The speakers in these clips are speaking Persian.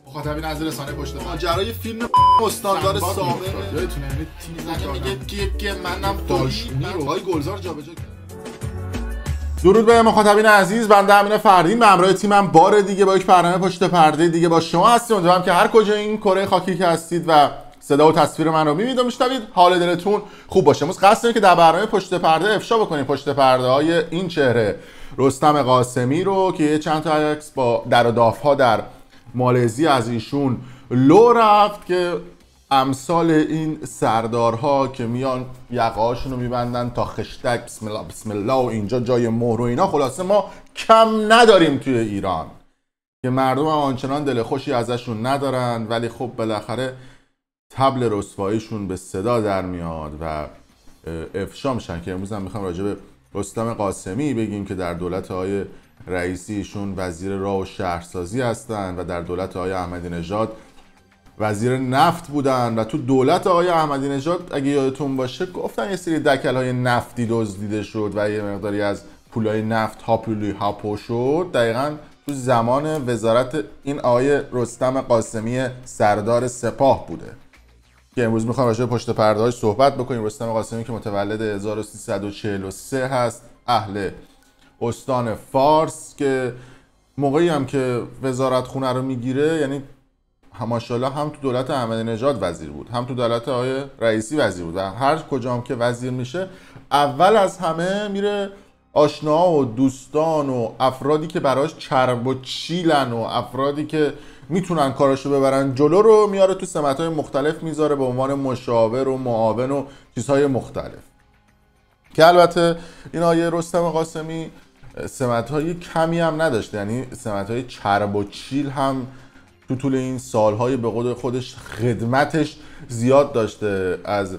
مخاطبین از رسانه پشت پرده ماجرای فیلم استاندار سابق یادتونه یعنی تیم میگه که منم داشتونی رو های گلزار جابجا کرد. درود به مخاطبین عزیز، بنده امین فردین به همراه تیمم بار دیگه با یک برنامه پشت پرده دیگه با شما هستیم. امیدوارم که هر کجا این کره خاکی که هستید و صدا و تصویر من رو می‌بینید و میشنوید حال دلتون خوب باشه. امروز قصد داریم که در برنامه پشت پرده افشا بکنیم پشت پرده های این چهره رستم قاسمی رو که یه چند تا عکس با در و داف‌ها در مالزی از ایشون لو رفت که امثال این سردارها که میان یقه‌هاشون رو میبندن تا خشتک بسم الله بسم الله و اینجا جای مهر و اینا، خلاصه ما کم نداریم توی ایران که مردم هم آنچنان دل خوشی ازشون ندارن، ولی خب بالاخره طبل رسواییشون به صدا در میاد و افشا میشن. که امروز هم میخوام راجع به رستم قاسمی بگیم که در دولت آقای رئیسی ایشون وزیر راه و شهرسازی هستن و در دولت آقای احمدی نژاد وزیر نفت بودن و تو دولت آقای احمدی نژاد اگه یادتون باشه گفتن یه سری دکل‌های نفتی دزدیده شد و یه مقداری از پولای نفت هاپو شد. دقیقاً تو زمان وزارت این آقای رستم قاسمی سردار سپاه بوده که امروز میخوام راجع به پشت پرده‌اش صحبت بکنیم. رستم قاسمی که متولد 1343 هست، اهل استان فارس، که موقعی هم که وزارت خونه رو میگیره یعنی ماشاءالله هم تو دولت احمدی نژاد وزیر بود هم تو دولت آقای رئیسی وزیر بود و هر کجا هم که وزیر میشه اول از همه میره آشناها و دوستان و افرادی که براش چرب و چیلن و افرادی که میتونن کاراشو ببرن جلو رو میاره تو سمت‌های مختلف میذاره به عنوان مشاور و معاون و چیزهای مختلف. که البته این آقای رستم قاسمی سمت‌های کمی هم نداشته، یعنی سمت‌های چرب و چیل هم تو طول این سالهای به قول خودش خدمتش زیاد داشته. از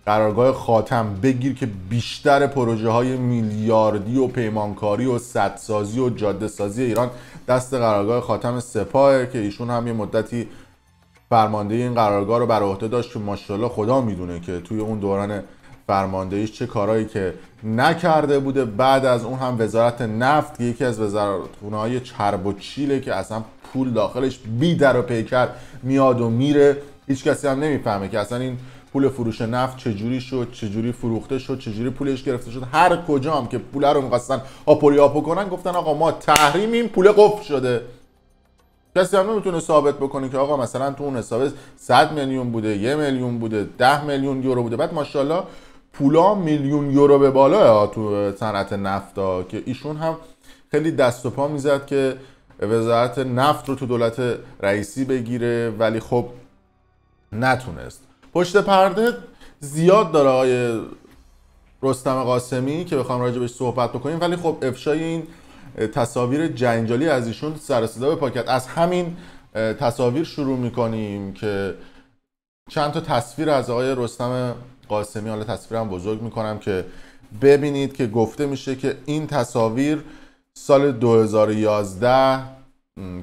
قرارگاه خاتم بگیر که بیشتر پروژه های میلیاردی و پیمانکاری و سدسازی و جاده سازی ایران دست قرارگاه خاتم سپاهه که ایشون هم یه مدتی فرماندهی این قرارگاه رو بر عهده داشت که ماشاءالله خدا میدونه که توی اون دوران فرماندهیش چه کارهایی که نکرده بوده. بعد از اون هم وزارت نفت که یکی از وزارتخونه‌های چرب و چیله که اصلا پول داخلش بی در و پیکر میاد و میره، هیچ کسی هم نمیفهمه که اصلا این پول فروش نفت چجوری شد، چجوری فروخته شد، چجوری پولش گرفته شد. هر کجا هم که پول رو می‌خواستن آپو کنن گفتن آقا ما تحریمیم، پول قفل شده. کسی هم نمیتونه ثابت بکنه که آقا مثلا تو اون حساب 100 میلیون بوده، 1 میلیون بوده، 10 میلیون یورو بوده. بعد ماشاءالله پولا میلیون یورو به بالا تو صنعت نفتا که ایشون هم خیلی دست و پا میزد که وزارت نفت رو تو دولت رئیسی بگیره، ولی خب نتونست. پشت پرده زیاد داره آقای رستم قاسمی که بخوام راجع بهش صحبت بکنیم، ولی خب افشای این تصاویر جنجالی از ایشون سر و صدا به پا کرد. از همین تصاویر شروع میکنیم که چند تا تصویر از آقای رستم قاسمی، حالا تصویرم بزرگ میکنم که ببینید که گفته میشه که این تصاویر سال 2011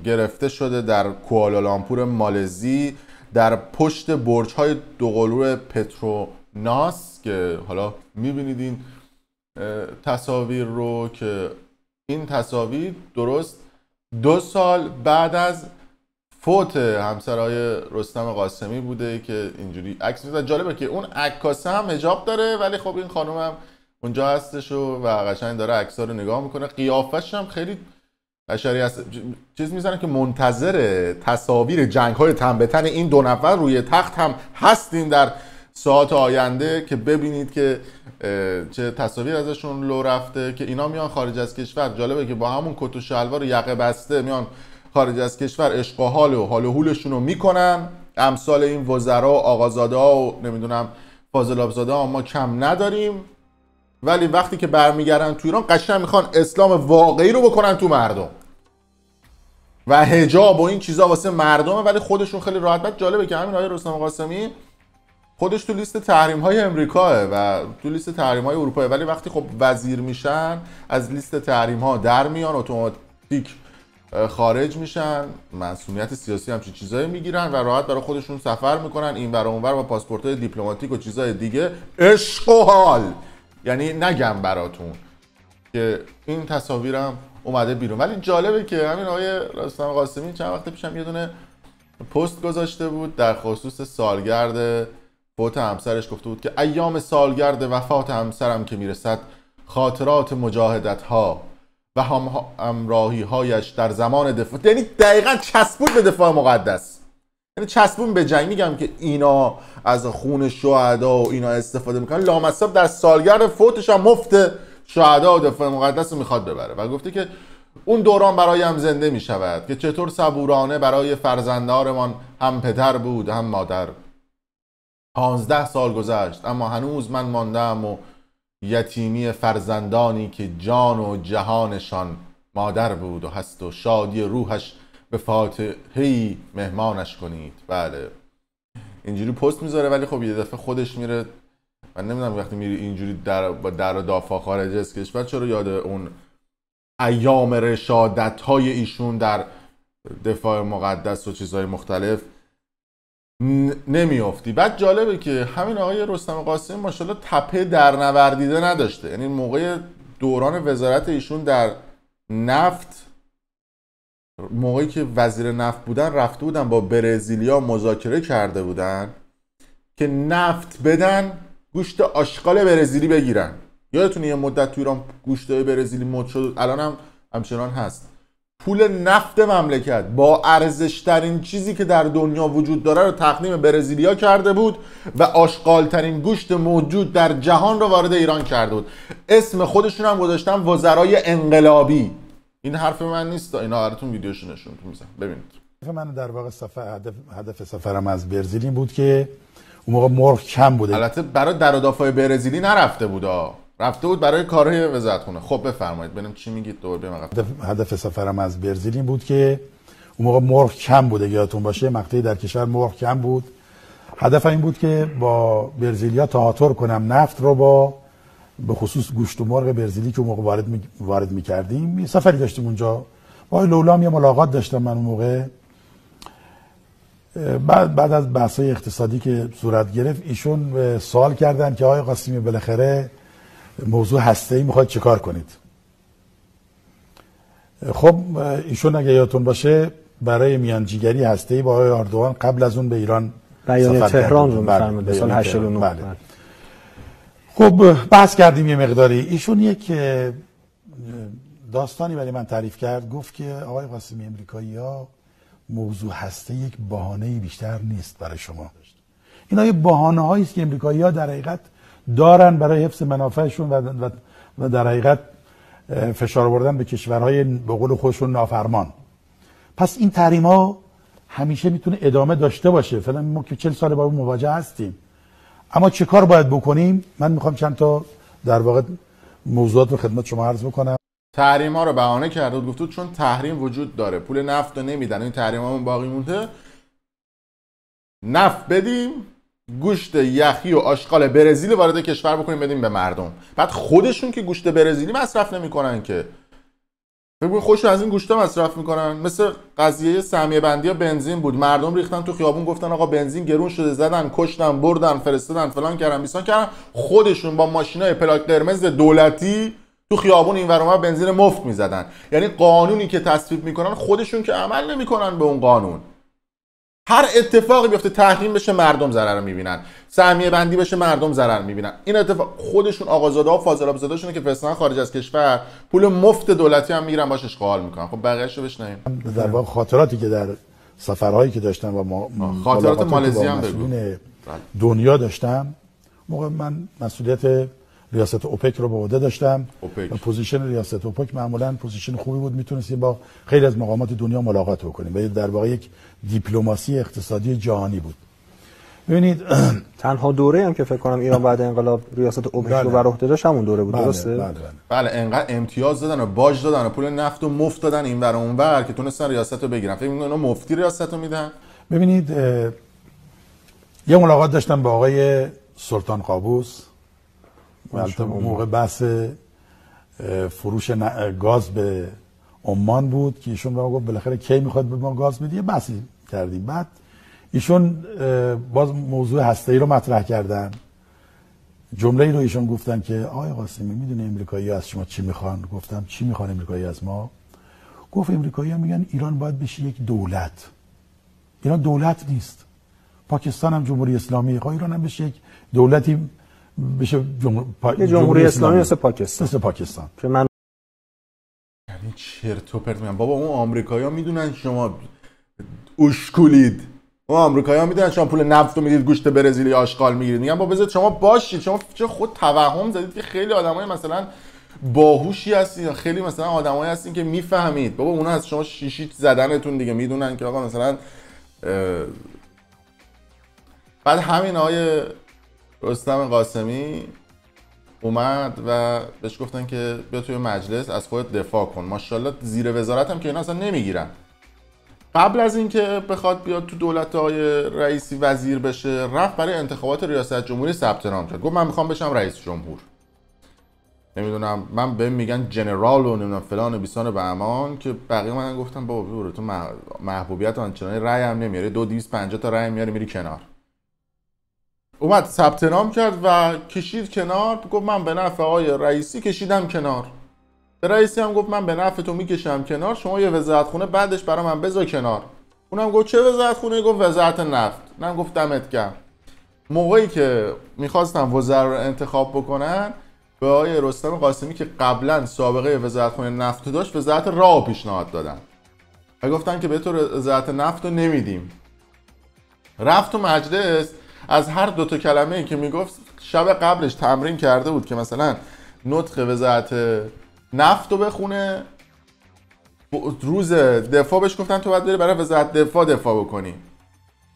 گرفته شده در کوالالامپور مالزی در پشت برج‌های دوقلو پتروناس که حالا میبینید این تصاویر رو که این تصاویر درست 2 سال بعد از فوت همسرای رستم قاسمی بوده که اینجوری عکس می‌زنه. جالبه که اون عکاسه هم حجاب داره ولی خب این خانم هم اونجا هستش و قشنگ داره عکس‌ها رو نگاه میکنه. قیافش هم خیلی بشری هست. چیز میزنه که منتظر تصاویر جنگ‌های تن به تن این دو نفر روی تخت هم هستیم در ساعات آینده که ببینید که چه تصاویر ازشون لو رفته که اینا میان خارج از کشور. جالبه که با همون کت و شلوار و یقه بسته میان خارج از کشور عشق و حال و هولشون رو میکنن. امثال این وزرا و آقازاده ها و نمیدونم فاضل آبزاده ها ما کم نداریم، ولی وقتی که برمیگردن تو ایران قشنگ میخوان اسلام واقعی رو بکنن تو مردم و حجاب و این چیزا واسه مردمه، ولی خودشون خیلی راحت. بعد جالبه که همین آقای رستم قاسمی خودش تو لیست تحریم های امریکاه و تو لیست تحریم های اروپا، ولی وقتی خب وزیر میشن از لیست تحریم ها در میان، اتوماتیک خارج میشن، مسئولیت سیاسی همچین چیزایی میگیرن و راحت برای خودشون سفر میکنن این ور اون ور با پاسپورت‌های دیپلماتیک و چیزای دیگه. عشق و حال، یعنی نگم براتون که این تصاویرم اومده بیرون. ولی جالبه که همین آقای رستم قاسمی چند وقت پیشم یه دونه پست گذاشته بود در خصوص سالگرد فوت همسرش. گفته بود که ایام سالگرد وفات همسرم که میرسد، خاطرات مجاهدت ها و همراهی هایش در زمان دفاع، یعنی دقیقا چسبون به دفاع مقدس، یعنی چسبون به جنگ. میگم که اینا از خون شهدا و اینا استفاده میکنن، لامصب در سالگرد فوتش هم مفت شهدا و دفاع مقدس رو میخواد ببره و گفته که اون دوران برایم زنده میشود که چطور صبورانه برای فرزندانمان هم پدر بود هم مادر. 15 سال گذشت اما هنوز من ماندم و یتیمی فرزندانی که جان و جهانشان مادر بود و هست و شادی روحش به فاتحه‌ای مهمانش کنید. بله اینجوری پست میذاره، ولی خب یه دفعه خودش میره. من نمیدونم وقتی میری اینجوری با در و دافا خارج از کشور چرا یاد اون ایام رشادت های ایشون در دفاع مقدس و چیزهای مختلف نمیافتی. بعد جالبه که همین آقای رستم قاسمی ماشاءالله تپه در نوردیده نداشته. یعنی موقع دوران وزارت ایشون در نفت، موقعی که وزیر نفت بودن، رفته بودن با برزیلیا مذاکره کرده بودن که نفت بدن گوشت آشغال برزیلی بگیرن. یادتونه یه مدت تو ایران گوشت برزیلی مد شد، الان هم همچنان هست. پول نفت مملکت با ارزشترین چیزی که در دنیا وجود داره رو تقدیم برزیلیا کرده بود و آشغالترین گوشت موجود در جهان رو وارد ایران کرده بود. اسم خودشون هم گذاشتن وزرای انقلابی. این حرف من نیست، اینا براتون ویدیوشو نشون میدم، ببینید. من در واقع هدف سفرم از برزیل این بود که اون موقع مرغ کم بوده. البته برای در و دافع برزیلی نرفته بود، رفته بود برای کارهای وزارتخونه. خب بفرمایید ببینیم چی میگید. هدف سفرم از برزیل این بود که اون موقع مرغ کم بوده، یادتون باشه مقطعی در کشور مرغ کم بود. هدف این بود که با برزیلیا تهاتر کنم نفت رو با به خصوص گوشت و مرغ برزیلی که اون موقع وارد می‌کردیم. سفری داشتیم اونجا با لولام، یه ملاقات داشتم من اون موقع. بعد از بحث‌های اقتصادی که صورت گرفت ایشون سوال کردن که آقای قاسمی بالاخره موضوع هسته‌ای میخواد چیکار کنید؟ خب ایشون اگه یادتون باشه برای میانجیگری هسته‌ای با آقای اردوغان قبل از اون به ایران بیانیه تهران رو می‌فرمایید سال 89. بله. خب بحث کردیم یه مقداری. ایشون یک داستانی برای من تعریف کرد، گفت که آقای قاسمی امریکایی‌ها موضوع هسته یک بهانه‌ای بیشتر نیست برای شما. اینا یه بهانه‌هایی است که امریکایی‌ها در حقیقت دارن برای حفظ منافعشون و در حقیقت فشار آوردن به کشورهای به قول خودشون نافرمان. پس این تحریم‌ها همیشه میتونه ادامه داشته باشه. فعلا ما که 40 سال با اون مواجه هستیم، اما چه کار باید بکنیم؟ من میخوام چند تا در واقع موضوعات رو خدمت شما عرض بکنم. تحریم‌ها رو بهانه کرد و گفت چون تحریم وجود داره، پول نفت رو نمیدن، این تحریم‌ها باقی مونده، نفت بدیم، گوشت یخی و آشغال برزیل وارد کشور بکنیم بدیم به مردم. بعد خودشون که گوشت برزیلی مصرف نمیکنن که، ببین خودشون از این گوشتا مصرف میکنن. مثل قضیه سهمیه بندی بنزین بود، مردم ریختن تو خیابون گفتن آقا بنزین گرون شده، زدن، کشتن، بردن، فرستادن، فلان کردن، بیسان کردن. خودشون با ماشینای پلاک قرمز دولتی تو خیابون این ور اون ور بنزین مفت میزدن. یعنی قانونی که تصویب میکنن خودشون که عمل نمیکنن به اون قانون. هر اتفاقی بیفته تحریم بشه مردم ضرر میبینن، سهمیه بندی بشه مردم ضرر میبینن. این اتفاق خودشون آقازاده ها و فاضلابزاده‌شونه که فرستادن خارج از کشور، پول مفت دولتی هم میگیرن باش اشغال میکنن. خب بقیه‌اشو بشنویم. در واقع خاطراتی که در سفرهایی که داشتم و خاطرات مالزی هم بگو. دنیا داشتم. موقع من مسئولیت ریاست اوپک رو به عهده داشتم. و پوزیشن ریاست اوپک معمولا پوزیشن خوبی بود، میتونستیم با خیلی از مقامات دنیا ملاقات بکنیم و در واقع یک دیپلماسی اقتصادی جهانی بود. ببینید تنها دوره هم که فکر کنم ایران بعد انقلاب ریاست اوپک رو بر عهده داشت همون دوره بود. درسته؟ بله انقدر امتیاز دادن و باج دادن و پول نفت و مفت دادن این ور اون ور که تونستن ریاست رو بگیرن. فکر می‌کنم اونا مفتی ریاست رو میدن. ببینید یه ملاقات داشتم با آقای سلطان قابوس. البته موقع بحث فروش گاز به عمان بود که ایشون به ما گفت بالاخره کی میخواد به ما گاز بده. بحثی کردیم. بعد ایشون باز موضوع هسته‌ای رو مطرح کردن. جمله‌ای رو ایشون گفتن که آقای قاسمی میدونه امریکایی‌ها از شما چی میخوان؟ گفتم چی میخوان امریکایی از ما؟ گفت امریکایی‌ها میگن ایران باید بشه یک دولت. ایران دولت نیست. پاکستان هم جمهوری اسلامی، ایران هم بشه یک دولتی بشه جمهوری اسلامی مثل پاکستان که من یعنی چرت و پرت میگم. بابا اون آمریکایی‌ها میدونن شما اشکولید، اون آمریکایی‌ها میدونن شما پول نفت رو میدید گوشت برزیلی آشغال میگیرید. میگم بابا بذارید شما باشید، شما چه خود توهم زدید که خیلی آدمای مثلا باهوشی هستین، خیلی مثلا آدمایی هستین که میفهمید. بابا اونا از شما شیشیت زدنتون دیگه میدونن که آقا مثلا بعد همین آقای رستم قاسمی اومد و بهش گفتن که بیا توی مجلس از خودت دفاع کن. ماشاءالله زیر وزارت هم که اینا اصلا نمیگیرن. قبل از اینکه بخواد بیاد تو دولت آقای رئیسی وزیر بشه، رفت برای انتخابات ریاست جمهوری ثبت نام کرد. گفت من میخوام بشم رئیس جمهور. نمیدونم من بهم میگن جنرال و نمیدونم فلان و بیسان به امان، که بقیه من گفتم بابا برو تو محبوبیت آنچنانی رأی هم نمیاری، 250 تا رأی میاری میری کنار. اومد ثبت نام کرد و کشید کنار. گفت من به نفع آقای رئیسی کشیدم کنار. به رئیسی هم گفت من به نفع تو میکشم کنار، شما یه وزارتخونه بعدش برای من بذار کنار. اونم گفت چه وزارتخونه؟ گفت وزارت نفت. من گفت دمت گرم. موقعی که میخواستم وزرا رو انتخاب بکنن، به آقای رستم قاسمی که قبلا سابقه وزارتخونه نفت داشت، وزارت راه پیشنهاد دادن و گفتن که به تو وزارت نفت رو نمیدیم. رفت تو مجلس، از هر دوتا کلمه‌ای که میگفت شب قبلش تمرین کرده بود که مثلا نطق وزارت نفت رو بخونه. روز دفاع بهش گفتن تو باید بری برای وزارت دفاع بکنی.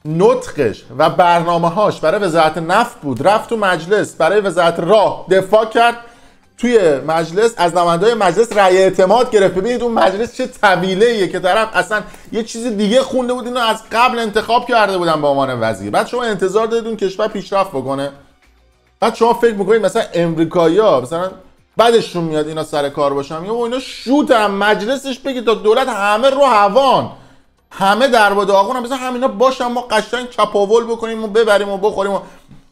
نطقش و برنامه‌هاش برای وزارت نفت بود. رفت تو مجلس برای وزارت راه دفاع کرد. توی مجلس از نماینده‌های مجلس رأی اعتماد گرفت. ببینید اون مجلس چه طویله‌ایه که طرف اصلا یه چیز دیگه خونده بود، اینو از قبل انتخاب کرده بودن به عنوان وزیر. بعد شما انتظار دارید اون کشور پیشرفت بکنه؟ بعد شما فکر می‌کنید مثلا امریکایی‌ها مثلا بعدشون میاد اینا سر کار باشن، یا اینا شوتن مجلسش بگید تا دولت همه رو هوان، همه در و داغون، مثلا همینا باشن، ما قشنگ چپاول بکنیم و ببریم و بخوریم و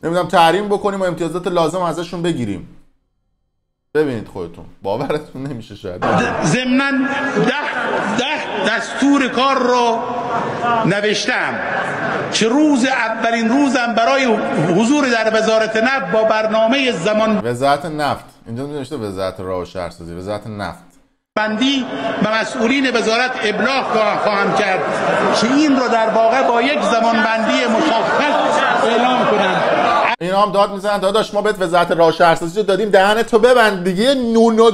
نمیدونم تحریم بکنیم و امتیازات لازم ازشون بگیریم. ببینید خودتون باورتون نمیشه شاید. ضمناً 10 دستور کار رو نوشتم که اولین روزم برای حضور در وزارت نفت با برنامه زمان وزارت نفت، اینجا نوشته وزارت راه و شهرسازی، وزارت نفت بندی به مسئولین وزارت ابلاغ خواهم کرد که این رو در واقع با یک زمانبندی مشخص اعلام کنم. اینا هم داد میزنن داداش ما بهت وزارت راه و شهرسازی رو دادیم دهن تو ببند دیگه، نون و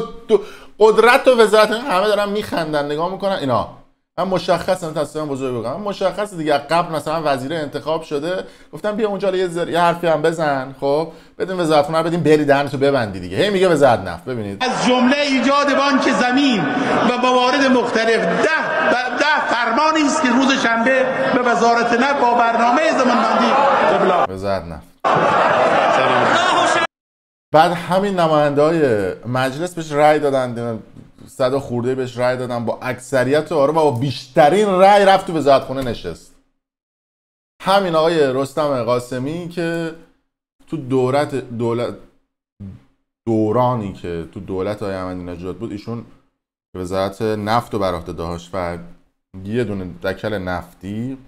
قدرت و وزارت، همه دارن میخندن نگاه میکنن. اینا من مشخصا تصمیم بزرگ بگم، مشخص دیگه قبل مثلا وزیر انتخاب شده گفتم بیا اونجا یه حرفی هم بزن، خب بدین وزارتخونه رو بدین بری دهن تو ببندی دیگه. هی میگه وزارت نفت. ببینید از جمله ایجاد بانک زمین و موارد مختلف 10 فرمانی است که روز شنبه به وزارت نفت با برنامه زمانبندی ابلاغ. وزارت نفت. بعد همین نماینده‌های مجلس بهش رأی دادن، 100 خورده بهش رأی دادن، با اکثریت آرا و با بیشترین رأی رفت تو وزارتخونه نشست. همین آقای رستم قاسمی که تو دورانی که تو دولت آقای احمدی نژاد بود، ایشون وزارت نفت رو بر عهده داشت و یه دونه دکل نفتی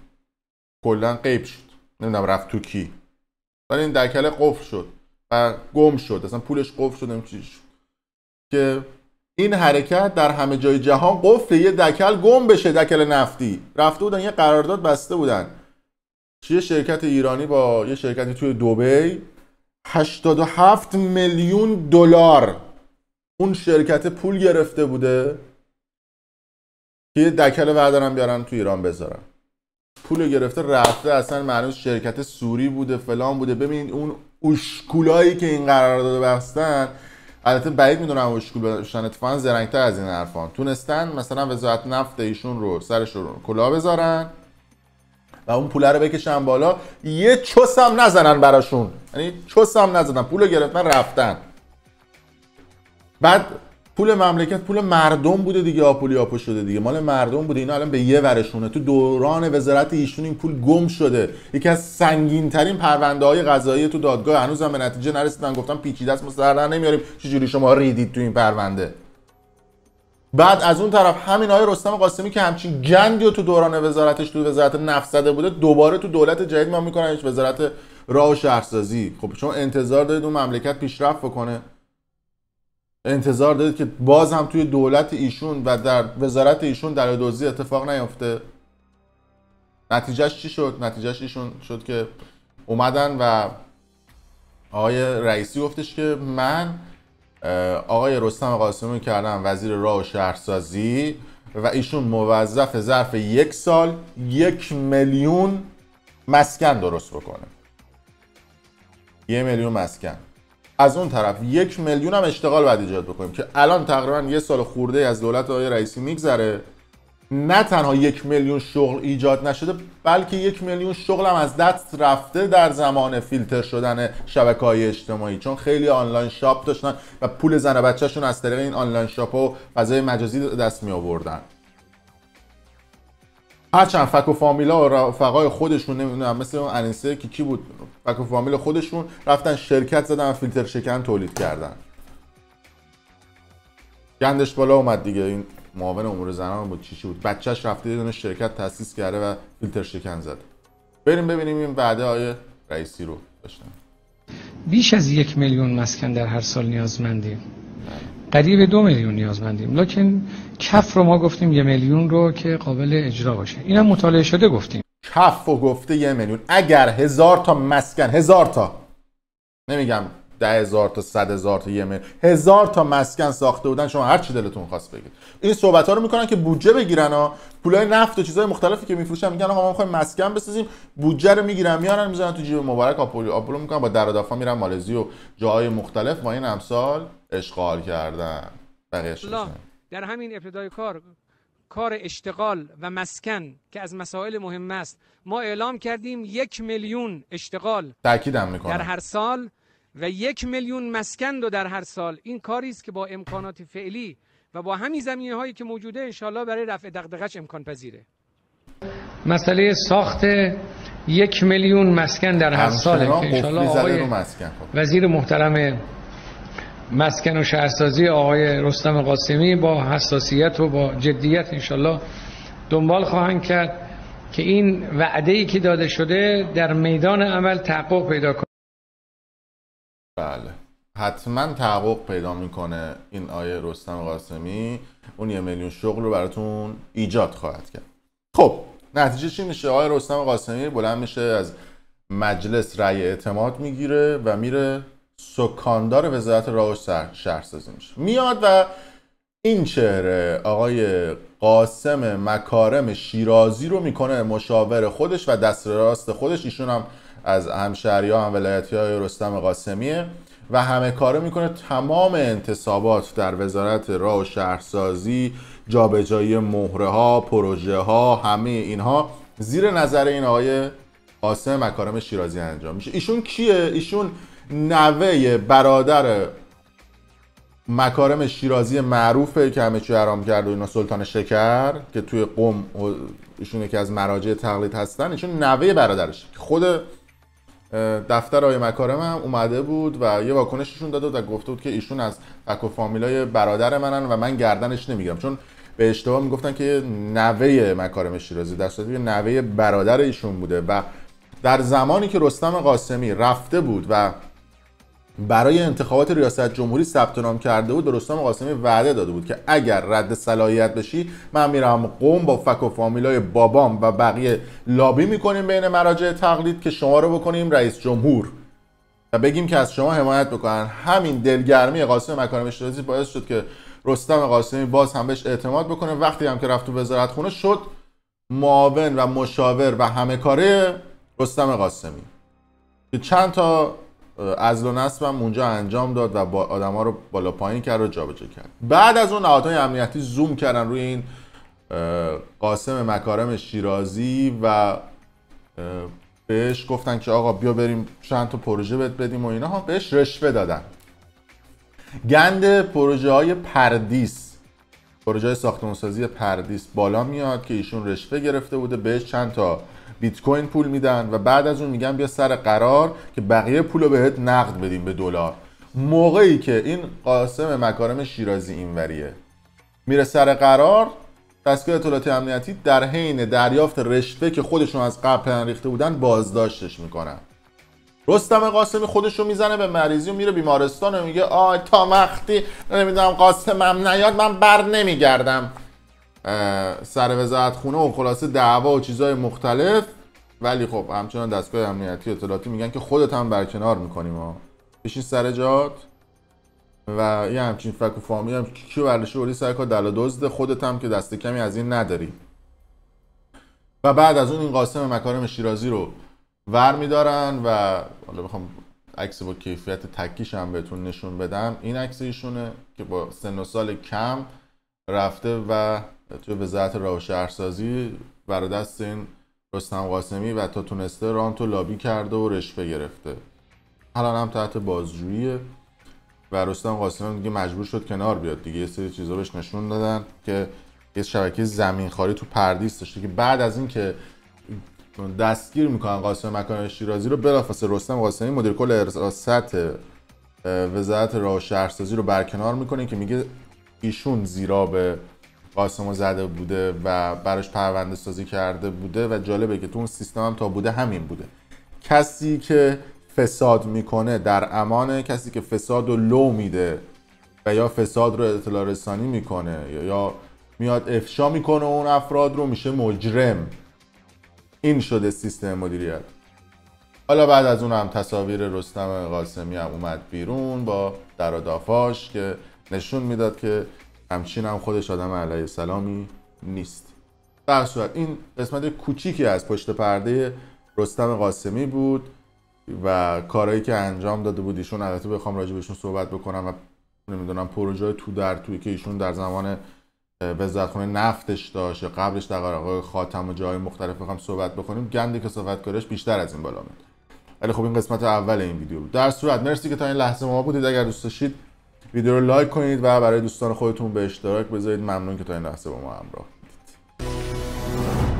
کلا غیب شد، نمیدونم رفت تو کی، ولی این دکل قفل شد و گم شد، اصلا پولش قفل شد، نمیدونم چی شد که این حرکت در همه جای جهان قفل یه دکل گم بشه. دکل نفتی رفته بودن یه قرارداد بسته بودن، یه شرکت ایرانی با یه شرکتی توی دبی 87 میلیون دلار اون شرکت پول گرفته بوده که یه دکل بردارن بیارن تو ایران بذارن. پول گرفته رفته، اصلا معلوم شرکت سوری بوده فلان بوده. ببینید اون اشکولایی که این قرارداد بستن، البته بعید میدونم اشکول باشن، اتفاقا زرنگ‌تر از این حرفان، تونستن مثلا وزارت نفت ایشون رو سرش رو کلاه بذارن و اون پول رو بکشن بالا، یه چوس هم نزنن براشون، یعنی چوس هم نزدن، پول گرفتن رفتن. بعد پول مملکت پول مردم بوده دیگه، آپولی آپو شده دیگه، مال مردم بوده، اینا الان به یه ورشونه. تو دوران وزارت ایشون این پول گم شده. یکی از سنگین ترین پرونده های قضایی تو دادگاه، هنوزم به نتیجه نرسیدن، گفتن پیچیده است ما سر در نمیاریم، چجوری شما ریدید تو این پرونده. بعد از اون طرف همین آقای رستم قاسمی که همچین گندی رو تو دوران وزارتش تو وزارت نفت زده بوده، دوباره تو دولت جدید ما میکننش وزارت راه و شهرسازی. خب چون انتظار دارید اون مملکت پیشرفت بکنه، انتظار دارید که باز هم توی دولت ایشون و در وزارت ایشون در دزدی اتفاق نیفته. نتیجهش چی شد؟ نتیجهش ایشون شد که اومدن و آقای رئیسی گفتش که من آقای رستم قاسمی کردم وزیر راه و شهرسازی و ایشون موظف ظرف 1 سال 1 میلیون مسکن درست بکنه. 1 میلیون مسکن. از اون طرف 1 میلیون هم اشتغال باید ایجاد بکنیم که الان تقریبا 1 سال خورده از دولت آقای رئیسی میگذره، نه تنها 1 میلیون شغل ایجاد نشده بلکه 1 میلیون شغل هم از دست رفته در زمان فیلتر شدن شبکه‌های اجتماعی، چون خیلی آنلاین شاپ داشتن و پول زن و بچه‌شون از طریق این آنلاین شاپ و فضای مجازی دست می آوردن. هرچند فک و فامیلا و رفقای خودشون نمیدونم مثل اون انیسه کی بود، فک و فامیل خودشون رفتن شرکت زدن و فیلتر شکن تولید کردن. گندش بالا اومد دیگه. این معاون امور زنان بود چی بود، بچهش رفته یه دونه شرکت تأسیس کرده و فیلتر شکن زد. بریم ببینیم این وعده آقای رئیسی رو داشتن. بیش از 1 میلیون مسکن در هر سال نیازمندیم، قریب 2 میلیون نیازمندیم، لکن کف رو ما گفتیم 1 میلیون رو که قابل اجرا باشه. اینم مطالعه شده گفتیم. کف رو گفته 1 میلیون. اگر 1000 تا مسکن، 1000 تا، نمیگم 10,000 تا 100,000 تا 1 میلیون، 1000 تا مسکن ساخته بودن شما هر چی دلتون خواست بگید. این صحبت ها رو میکنن که بودجه بگیرن ها، پولای نفت و چیزای مختلفی که میفروشن میگن آقا ما میخوایم مسکن بسازیم، بودجه رو میگیرن میارن میذارن تو جیب مبارک آپولو میکنن، با در و دافا میرن مالزی و جاهای مختلف با این امثال اشغال کردن. بقیه‌اش در همین ابتدای کار اشتغال و مسکن که از مسائل مهم است، ما اعلام کردیم 1 میلیون اشتغال تاکیدم میکنم در هر سال و 1 میلیون مسکن رو در هر سال. این کاری است که با امکانات فعلی و با همین زمینه‌هایی که موجوده انشالله برای رفع دغدغه‌اش امکان پذیره. مسئله ساخت 1 میلیون مسکن در هر ساله که انشالله آقای وزیر محترم مسکن و شهرسازی آقای رستم قاسمی با حساسیت و با جدیت انشالله دنبال خواهند کرد که این وعده‌ای که داده شده در میدان عمل تحقق پیدا کنه. بله حتما تحقق پیدا میکنه این آیه رستم قاسمی، اون 1 میلیون شغل رو براتون ایجاد خواهد کرد. خب نتیجه چی میشه؟ آیه رستم قاسمی بلند میشه از مجلس رأی اعتماد میگیره و میره سکاندار وزارت راه و شهرسازی میشه. میاد و این چهره آقای قاسم مکارم شیرازی رو میکنه مشاور خودش و دست راست خودش. ایشون هم از همشهری‌ها هم ولایتی‌های رستم قاسمیه و همه کاره میکنه تمام انتصابات در وزارت راه و شهرسازی، جابجایی مهره ها، پروژه ها، همه اینها زیر نظر این آقای قاسم مکارم شیرازی انجام میشه. ایشون کیه؟ ایشون نوه برادر مکارم شیرازی معروفه که همه چی حرام کرد و اینا، سلطان شکر که توی قم ایشون یکی از مراجع تقلید هستن. ایشون نوه برادرش، خود دفتر آقای مکارم هم اومده بود و یه واکنششون داده بود و گفته بود که ایشون از تک و فامیلای برادر منن و من گردنش نمیگیرم، چون به اشتباه میگفتن که نوه مکارم شیرازی، در صورتی که نوه برادر ایشون بوده. و در زمانی که رستم قاسمی رفته بود و برای انتخابات ریاست جمهوری ثبت نام کرده بود، به رستم قاسمی وعده داده بود که اگر رد صلاحیت بشی من میرم قم با فک و فامیلای بابام و بقیه لابی میکنیم بین مراجع تقلید که شما رو بکنیم رئیس جمهور و بگیم که از شما حمایت بکنن. همین دلگرمی قاسم مکارم شیرازی باعث شد که رستم قاسمی باز هم بهش اعتماد بکنه. وقتی هم که رفت تو وزارت خونه شد معاون و مشاور و همه کاره رستم قاسمی که چند تا عزل و نصب هم اونجا انجام داد و با آدما رو بالا پایین کرد و جابجا کرد. بعد از اون نهادهای امنیتی زوم کردن روی این قاسم مکارم شیرازی و بهش گفتن که آقا بیا بریم چند تا پروژه بهت بدیم و اینا. هم بهش رشوه دادن. گند پروژه های پردیس، پروژه ساختمانسازی پردیس بالا میاد که ایشون رشوه گرفته بوده، بهش چند تا بیت کوین پول میدن و بعد از اون میگن بیا سر قرار که بقیه پولو بهت نقد بدیم به دلار. موقعی که این قاسم مکارم شیرازی اینوریه میره سر قرار، دستگاه اطلاعاتی امنیتی در حین دریافت رشوه که خودشون از قبل پلن ریخته بودن بازداشتش میکنن. رستم قاسمی خودش رو میزنه به مریضی و میره بیمارستان و میگه آی تا وقتی نمیدونم قاسمم نیاد من بر نمیگردم سر وزارتخونه و خلاصه دعوا و چیزای مختلف. ولی خب همچنان دستگاه امنیتی اطلاعاتی میگن که خودت هم برکنار میکنیم ها، بشین سر جات و یه همچین فک و فامی هم کیو برداشته بردی سر کار دل و دزد، خودت هم که دست کمی از این نداری. و بعد از اون این قاسم مکارم شیرازی رو ور میدارن و حالا بخوام عکس با کیفیت تکیش هم بهتون نشون بدم، این عکس ایشونه که با سن و سال کم رفته و توی وزارت راه و شهرسازی بر دست این رستم قاسمی و تا تونسته رانتو لابی کرده و رشوه گرفته. الان هم تحت بازجوییه و رستم قاسمی دیگه مجبور شد کنار بیاد دیگه. یه سری چیزا بهش نشون دادن که یه شبکه زمینخواری تو پردیس داشته که بعد از این که دستگیر میکنن قاسم مکارم شیرازی رو، بلافاصله رستم قاسمی مدیر کل ارشاد وزارت راه و شهرسازی رو برکنار میکنه که میگه ایشون زیرا به قاسمو زده بوده و براش پرونده سازی کرده بوده و جالبه که تو اون سیستم هم تا بوده همین بوده. کسی که فساد میکنه در امانه، کسی که فساد رو لو میده و یا فساد رو اطلاع رسانی میکنه یا میاد افشا میکنه اون افراد رو میشه مجرم. این شده سیستم مدیریت. حالا بعد از اون هم تصاویر رستم قاسمی هم اومد بیرون با در و دافاش که نشون میداد که همچین هم خودش آدم علیه السلامی نیست. در صورت این قسمت کوچیکی از پشت پرده رستم قاسمی بود و کارهایی که انجام داده بود ایشون. البته بخوام راجع بهشون صحبت بکنم و نمیدونم پروژه تو در توی که ایشون در زمان وزارتخونه نفتش داشت یا قبلش در قرارگاه خاتم و جای مختلف بخوام صحبت بکنیم، گند کثافتکاریش بیشتر از این بالا میاد. ولی خب این قسمت اول این ویدیو بود. در صورت مرسی که تا این لحظه ما بودید. اگر دوست داشتید ویدیو رو لایک کنید و برای دوستان خودتون به اشتراک بذارید. ممنون که تا این لحظه با ما همراه بودید.